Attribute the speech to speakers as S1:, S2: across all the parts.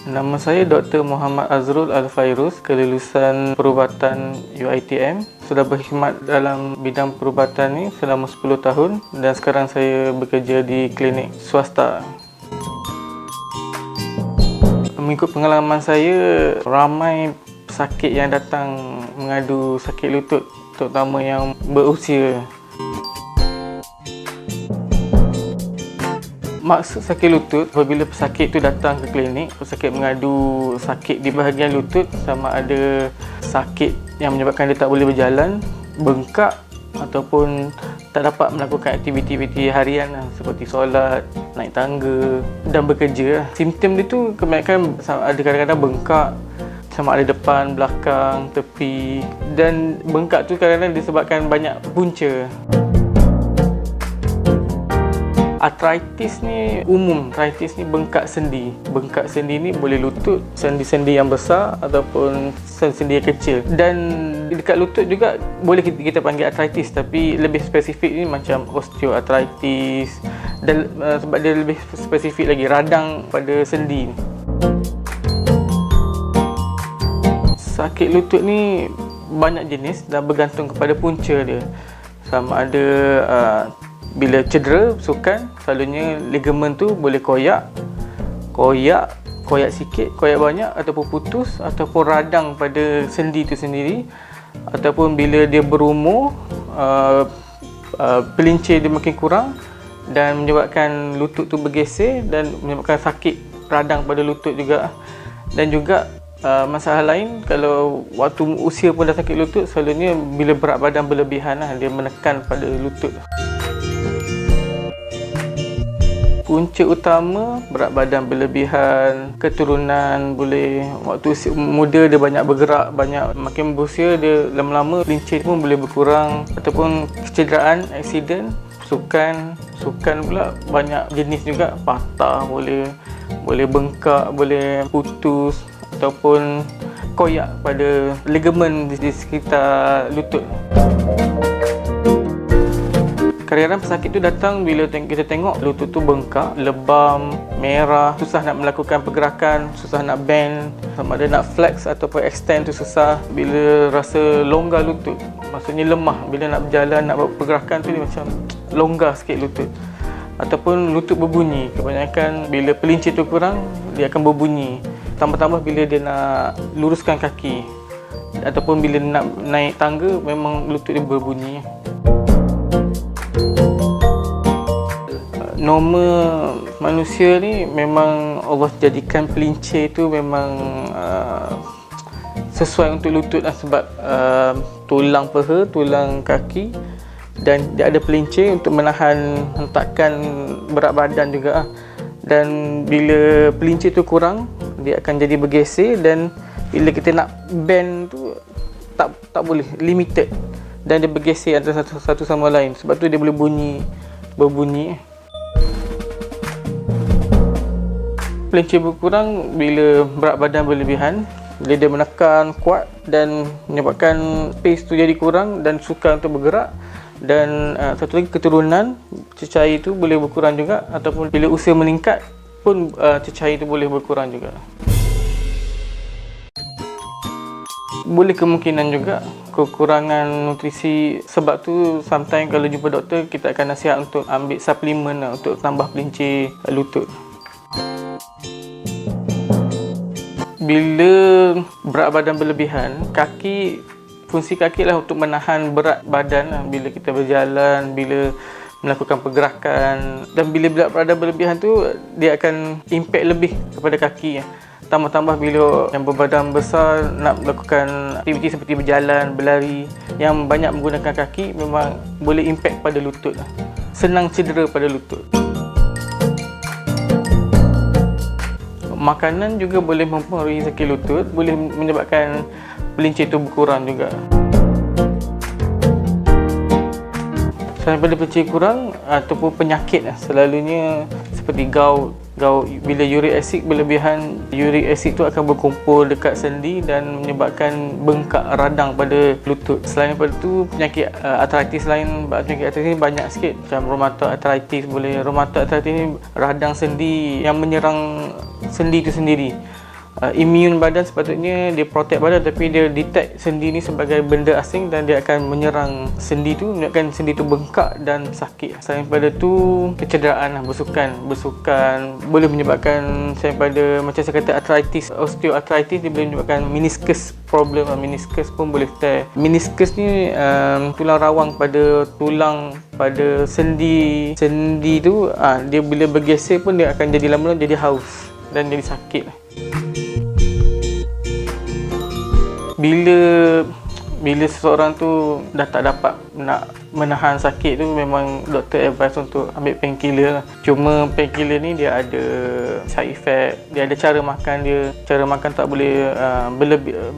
S1: Nama saya Dr. Muhammad Azrul Al-Fairuz, kelulusan perubatan UiTM. Sudah berkhidmat dalam bidang perubatan ni selama 10 tahun dan sekarang saya bekerja di klinik swasta. Mengikut pengalaman saya, ramai pesakit yang datang mengadu sakit lutut, terutama yang berusia. Maksud sakit lutut, apabila pesakit itu datang ke klinik, pesakit mengadu sakit di bahagian lutut, sama ada sakit yang menyebabkan dia tak boleh berjalan, bengkak ataupun tak dapat melakukan aktiviti harian seperti solat, naik tangga dan bekerja. Simptom dia tu kebanyakan ada kadang-kadang bengkak, sama ada depan, belakang, tepi, dan bengkak tu kadang-kadang disebabkan banyak punca. Artritis ni umum, artritis ni bengkak sendi. Bengkak sendi ni boleh lutut, sendi-sendi yang besar ataupun sendi yang kecil. Dan dekat lutut juga boleh kita panggil artritis, tapi lebih spesifik ni macam osteoartritis, dan sebab dia lebih spesifik lagi, radang pada sendi. Sakit lutut ni banyak jenis dan bergantung kepada punca dia. Sama ada bila cedera sukan, selalunya ligamen tu boleh koyak sikit, koyak banyak, ataupun putus, ataupun radang pada sendi tu sendiri. Ataupun bila dia berumur, pelincir dia makin kurang dan menyebabkan lutut tu bergeser dan menyebabkan sakit radang pada lutut juga. Dan juga masalah lain, kalau waktu usia pun dah sakit lutut, selalunya bila berat badan berlebihan dia menekan pada lutut. Punca utama berat badan berlebihan, keturunan, boleh waktu usia muda dia banyak bergerak, makin berusia dia lama-lama pelincir pun boleh berkurang, ataupun kecederaan, aksiden, sukan pula banyak jenis juga, patah, boleh bengkak, boleh putus ataupun koyak pada ligamen di sekitar lutut. Kadang-kadang pesakit tu datang bila kita tengok lutut tu bengkak, lebam, merah, susah nak melakukan pergerakan, susah nak bend, sama ada nak flex ataupun extend tu susah. Bila rasa longgar lutut, maksudnya lemah, bila nak berjalan, nak buat pergerakan tu dia macam longgar sikit lutut. Ataupun lutut berbunyi, kebanyakan bila pelincir tu kurang, dia akan berbunyi. Tambah-tambah bila dia nak luruskan kaki ataupun bila nak naik tangga, memang lutut dia berbunyi. Norma manusia ni memang Allah jadikan pelincir tu memang sesuai untuk lutut sebab tulang paha, tulang kaki, dan dia ada pelincir untuk menahan hentakan berat badan juga. Dan bila pelincir tu kurang, dia akan jadi bergeser, dan bila kita nak bend tu tak boleh, limited, dan dia bergeser antara satu sama lain. Sebab tu dia boleh berbunyi. Pelincir berkurang bila berat badan berlebihan, bila dia menekan kuat dan menyebabkan pace tu jadi kurang dan sukar untuk bergerak. Dan satu lagi, keturunan, cecair itu boleh berkurang juga, ataupun bila usia meningkat pun cecair itu boleh berkurang juga. Boleh kemungkinan juga kekurangan nutrisi. Sebab tu sometimes kalau jumpa doktor, kita akan nasihat untuk ambil suplemen untuk tambah pelincir lutut. Bila berat badan berlebihan, fungsi kaki lah untuk menahan berat badan bila kita berjalan, bila melakukan pergerakan. Dan bila berat badan berlebihan tu, dia akan impact lebih kepada kaki. Tambah-tambah bila yang berbadan besar nak melakukan aktiviti seperti berjalan, berlari yang banyak menggunakan kaki, memang boleh impact pada lutut. Senang cedera pada lutut. Makanan juga boleh mempengaruhi sakit lutut, boleh menyebabkan pelincir itu berkurang juga. Selain daripada pelincir kurang ataupun penyakit, selalunya seperti gout, bila uric acid berlebihan, uric acid tu akan berkumpul dekat sendi dan menyebabkan bengkak radang pada lutut. Selain daripada tu, penyakit artritis lain, penyakit artritis ni banyak sikit, macam rheumatoid arthritis. Rheumatoid arthritis ni radang sendi yang menyerang sendi itu sendiri. immune badan sepatutnya dia protect badan, tapi dia detect sendi ni sebagai benda asing dan dia akan menyerang sendi tu, menyebabkan sendi tu bengkak dan sakit. Selain daripada tu, kecederaan, bersukan boleh menyebabkan, selain daripada macam saya kata arthritis, osteoarthritis, dia boleh menyebabkan meniscus problem. Meniscus pun boleh tear. Meniscus ni tulang rawang pada sendi tu, dia bila bergeser pun dia akan jadi lama-lama jadi haus dan jadi sakit. Bila seseorang tu dah tak dapat nak menahan sakit tu, memang doktor advise untuk ambil painkiller lah. Cuma painkiller ni dia ada side effect, dia ada cara makan tak boleh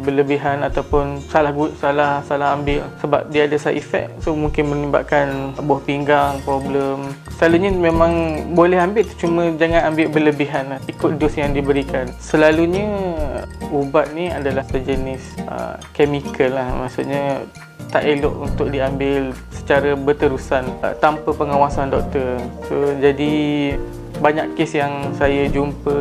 S1: berlebihan ataupun salah ambil, sebab dia ada side effect, so mungkin menyebabkan buah pinggang problem. Selalunya memang boleh ambil, cuma jangan ambil berlebihan lah, ikut dos yang diberikan. Selalunya ubat ni adalah sejenis chemical lah, maksudnya tak elok untuk diambil secara berterusan tanpa pengawasan doktor. So jadi banyak kes yang saya jumpa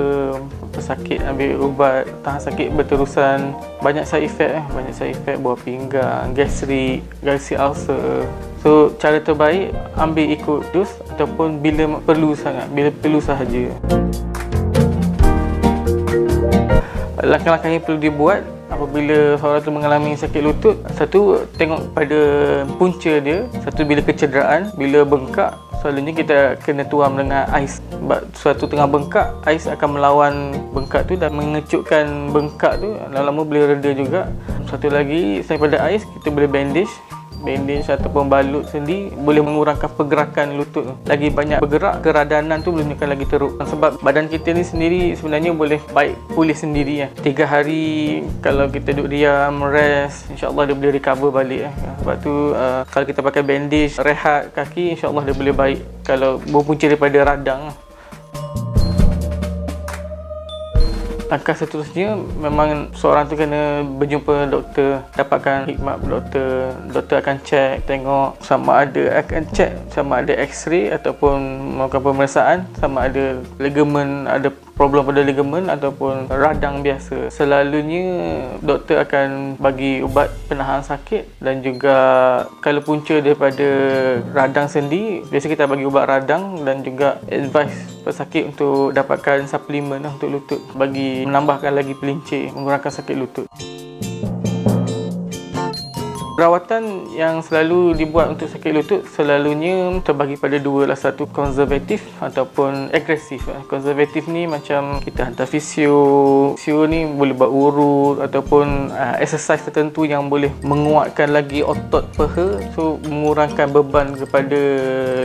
S1: pesakit ambil ubat tahan sakit berterusan, banyak side effect, buah pinggang, gastrik ulcer. So cara terbaik ambil ikut dos ataupun bila perlu sahaja. Langkah-langkah yang perlu dibuat apabila seorang tu mengalami sakit lutut, satu, tengok pada punca dia. Satu, bila kecederaan, bila bengkak, selalunya kita kena tuam dengan ais. Sebab suatu tengah bengkak, ais akan melawan bengkak tu dan mengecutkan bengkak tu, lama-lama boleh reda juga. Satu lagi, daripada ais, kita boleh bandage ataupun balut sendi, boleh mengurangkan pergerakan lutut. Lagi banyak bergerak, keradanan tu boleh menyebabkan lagi teruk. Sebab badan kita ni sendiri sebenarnya boleh baik pulih sendiri 3 hari kalau kita duduk diam, rest, insyaAllah dia boleh recover balik. Sebab tu kalau kita pakai bandage, rehat kaki, insyaAllah dia boleh baik kalau berpunca daripada radang. Langkah seterusnya memang seorang tu kena berjumpa doktor, dapatkan khidmat doktor. Doktor akan tengok sama ada X-ray ataupun melakukan pemeriksaan sama ada ligamen, ada problem pada ligamen ataupun radang biasa. Selalunya doktor akan bagi ubat penahan sakit, dan juga kalau punca daripada radang sendi, biasa kita bagi ubat radang dan juga advice pesakit untuk dapatkan suplemen untuk lutut bagi menambahkan lagi pelincir, mengurangkan sakit lutut. Perawatan yang selalu dibuat untuk sakit lutut selalunya terbagi pada dua lah. Satu, konservatif ataupun agresif. Konservatif ni macam kita hantar fisio ni boleh buat urut ataupun exercise tertentu yang boleh menguatkan lagi otot peha, so mengurangkan beban kepada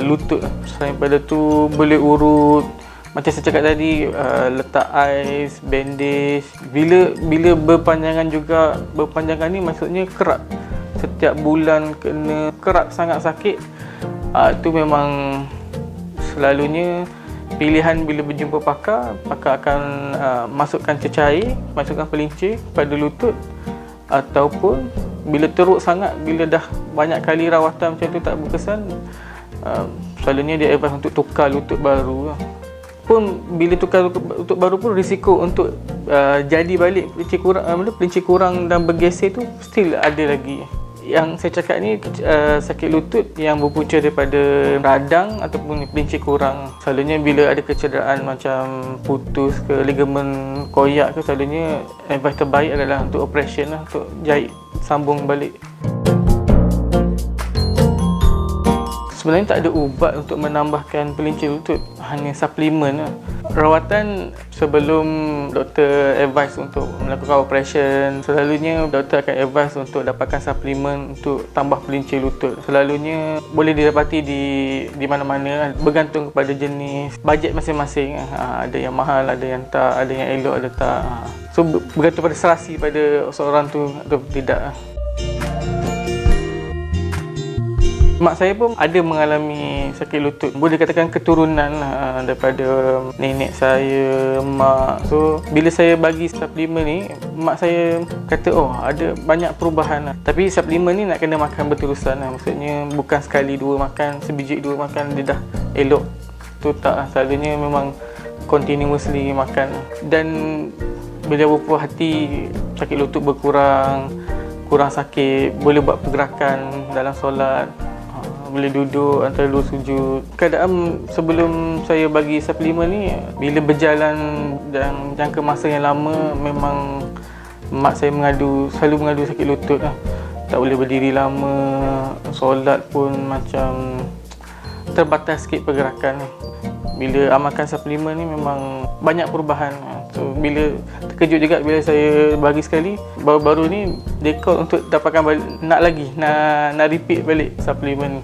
S1: lutut. Selain daripada tu boleh urut, macam saya cakap tadi, letak ais, bandage. Bila berpanjangan ni maksudnya kerap. Setiap bulan kena kerap sangat sakit, tu memang selalunya pilihan bila berjumpa pakar akan masukkan cecair, masukkan pelincir pada lutut, ataupun bila teruk sangat, bila dah banyak kali rawatan macam tu tak berkesan, selalunya dia advise untuk tukar lutut baru. Pun bila tukar lutut baru pun risiko untuk jadi balik pelincir kurang dan bergeser tu still ada lagi. Yang saya cakap ni sakit lutut yang berpunca daripada radang ataupun pelincir kurang. Selalunya bila ada kecederaan macam putus ke ligamen koyak ke, selalunya advice terbaik adalah untuk operation lah, untuk jahit sambung balik. Sebenarnya tak ada ubat untuk menambahkan pelincir lutut, hanya suplemen lah. Rawatan sebelum doktor advise untuk melakukan operation, selalunya doktor akan advise untuk dapatkan suplemen untuk tambah pelincir lutut. Selalunya boleh didapati di mana-mana, bergantung kepada jenis, bajet masing-masing. Ada yang mahal, ada yang tak, ada yang elok, ada tak. So bergantung pada serasi pada seorang tu atau tidak. Mak saya pun ada mengalami sakit lutut. Boleh dikatakan keturunan lah, daripada nenek saya, mak. So, bila saya bagi suplemen ni, mak saya kata, ada banyak perubahan lah. Tapi suplemen ni nak kena makan berterusan lah. Maksudnya bukan sekali dua makan, sebiji dua makan dia dah elok. Tu tak lah. Selalunya memang continuously makan. Dan Bila berpuas hati, sakit lutut berkurang, kurang sakit, boleh buat pergerakan dalam solat, boleh duduk antara dua sujud. Keadaan sebelum saya bagi suplemen ni, bila berjalan dan jangka masa yang lama, memang mak saya selalu mengadu sakit lutut lah. Tak boleh berdiri lama, solat pun macam terbatas sikit pergerakan. Bila amalkan suplemen ni memang banyak perubahan. So, bila terkejut juga bila saya bagi sekali, baru-baru ni dia call untuk dapatkan balik, nak repeat balik suplemen ni.